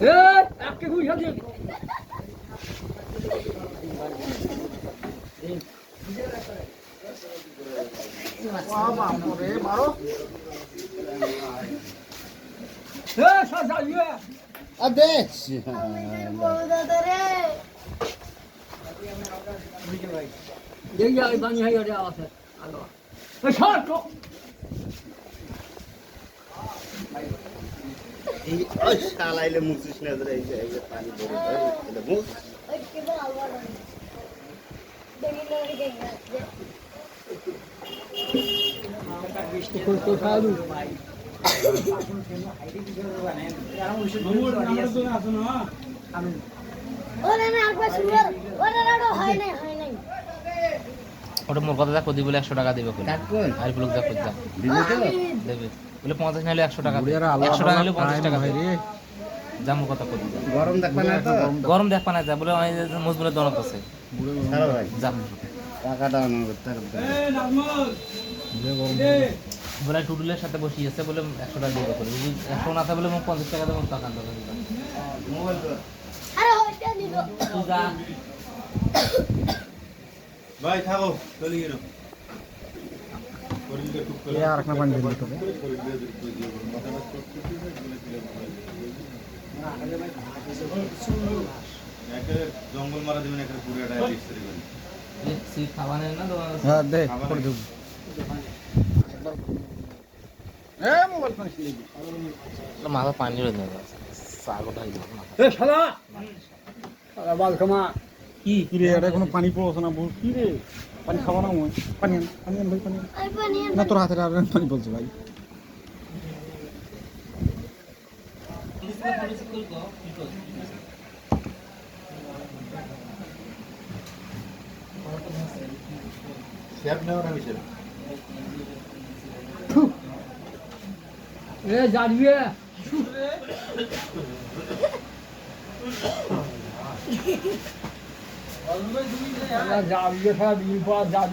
आपके कुछ हद मारो अबे ये पानी है यार आवाज है हेलो छोड़ को এই ওই শালাইলে মুছিস না ধরে এই যে পানি পড়ে এটা মুছ तो खालू ওটা মোর কথা দেখো দিবলে 100 টাকা দিবে কোন আর লোক দেখো যা দিবে তো দেবে বলে 50 নাইলে 100 টাকা 100 টাকা নাইলে 50 টাকা ভাই রে যা মোর কথা কই গরম দেখবা না তো গরম দেখবা না যা বলে আমি মজবুলের দনত আছে ছাড়ো ভাই যা টাকাটা না করতে ए नाजमुल বলে টুটুলের সাথে বসিয়েছে বলে 100 টাকা দিবে করে 100 না থাকে বলে 50 টাকা দেব টাকা আনতে হবে মোবাইল তো আরে হইটা নিলো তুই যা ভাই থাকো চলে গেল यार रखना पानी दे तो জঙ্গল মারা দিবেন একটা পুরোটা এই সি খাবানে না দোকান हां दे कर दो ए मोबाइल पानी ले মাথা পানি রয়ে না সাগর ঢাল ए শালা শালা বাল কামা কি কি রে এটা কোনো পানি পড়ছ না বল কি রে পানি খাবো না মই পানি আন ভাই পানি আই পানি না তোর হাতে আর পানি বলছ ভাই শেপ নেওয়া না বিশেষ ए जानिए जानिए था बीर बात जानिए